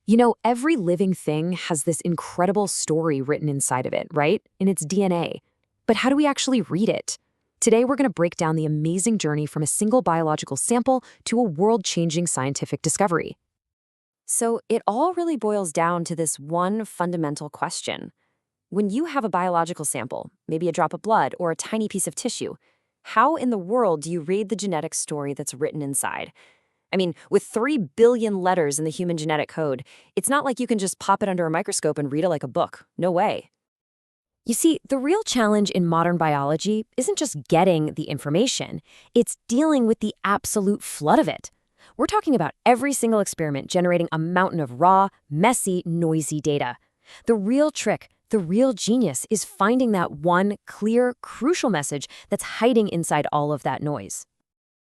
You know, every living thing has this incredible story written inside of it, right? In its DNA. But how do we actually read it? Today, we're going to break down the amazing journey from a single biological sample to a world-changing scientific discovery. So it all really boils down to this one fundamental question. When you have a biological sample, maybe a drop of blood or a tiny piece of tissue, how in the world do you read the genetic story that's written inside? I mean, with 3 billion letters in the human genetic code, it's not like you can just pop it under a microscope and read it like a book. No way. You see, the real challenge in modern biology isn't just getting the information, it's dealing with the absolute flood of it. We're talking about every single experiment generating a mountain of raw, messy, noisy data. The real trick, the real genius, is finding that one clear, crucial message that's hiding inside all of that noise.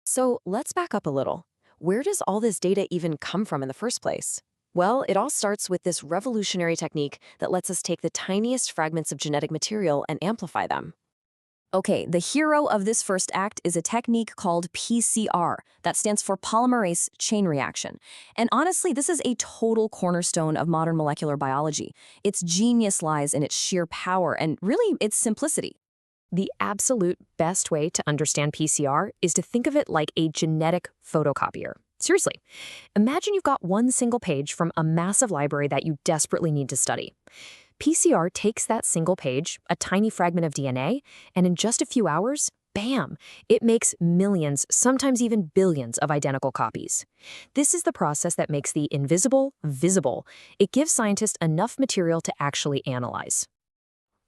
So let's back up a little. Where does all this data even come from in the first place? Well, it all starts with this revolutionary technique that lets us take the tiniest fragments of genetic material and amplify them. Okay, the hero of this first act is a technique called PCR. That stands for polymerase chain reaction. And honestly, this is a total cornerstone of modern molecular biology. Its genius lies in its sheer power and really its simplicity. The absolute best way to understand PCR is to think of it like a genetic photocopier. Seriously, imagine you've got one single page from a massive library that you desperately need to study. PCR takes that single page, a tiny fragment of DNA, and in just a few hours, bam, it makes millions, sometimes even billions of identical copies. This is the process that makes the invisible visible. It gives scientists enough material to actually analyze.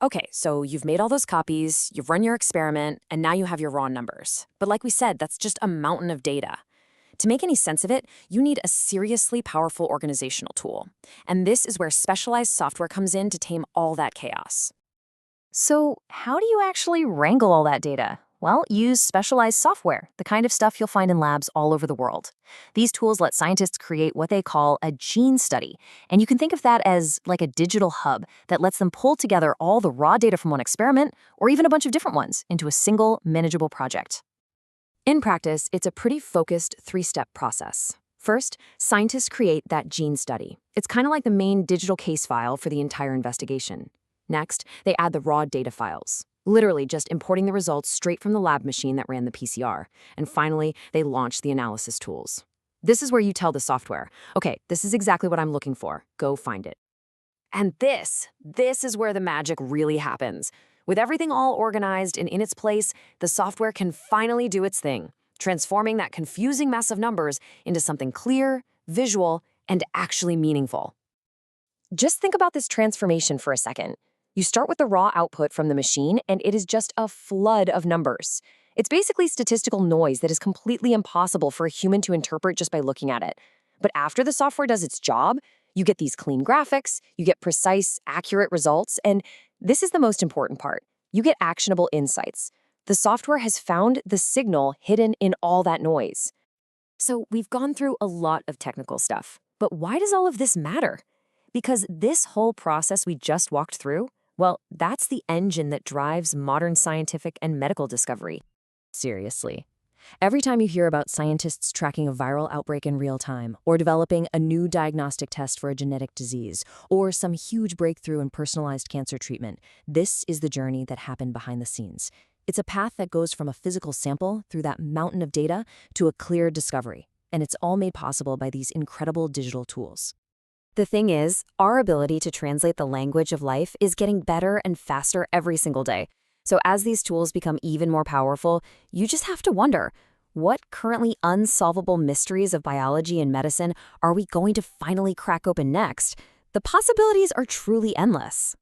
Okay, so you've made all those copies, you've run your experiment, and now you have your raw numbers. But like we said, that's just a mountain of data. To make any sense of it, you need a seriously powerful organizational tool. And this is where specialized software comes in to tame all that chaos. So how do you actually wrangle all that data? Well, use specialized software, the kind of stuff you'll find in labs all over the world. These tools let scientists create what they call a gene study, and you can think of that as like a digital hub that lets them pull together all the raw data from one experiment, or even a bunch of different ones, into a single, manageable project. In practice, it's a pretty focused 3-step process. First, scientists create that gene study. It's kind of like the main digital case file for the entire investigation. Next, they add the raw data files, literally just importing the results straight from the lab machine that ran the PCR. And finally, they launch the analysis tools. This is where you tell the software, okay, this is exactly what I'm looking for. Go find it. And this is where the magic really happens. With everything all organized and in its place, the software can finally do its thing, transforming that confusing mess of numbers into something clear, visual, and actually meaningful. Just think about this transformation for a second. You start with the raw output from the machine, and it is just a flood of numbers. It's basically statistical noise that is completely impossible for a human to interpret just by looking at it. But after the software does its job, you get these clean graphics, you get precise, accurate results, and this is the most important part. You get actionable insights. The software has found the signal hidden in all that noise. So we've gone through a lot of technical stuff. But why does all of this matter? Because this whole process we just walked through, well, that's the engine that drives modern scientific and medical discovery. Seriously. Every time you hear about scientists tracking a viral outbreak in real time, or developing a new diagnostic test for a genetic disease, or some huge breakthrough in personalized cancer treatment, this is the journey that happened behind the scenes. It's a path that goes from a physical sample through that mountain of data to a clear discovery, and it's all made possible by these incredible digital tools. The thing is, our ability to translate the language of life is getting better and faster every single day. So as these tools become even more powerful, you just have to wonder, what currently unsolvable mysteries of biology and medicine are we going to finally crack open next? The possibilities are truly endless.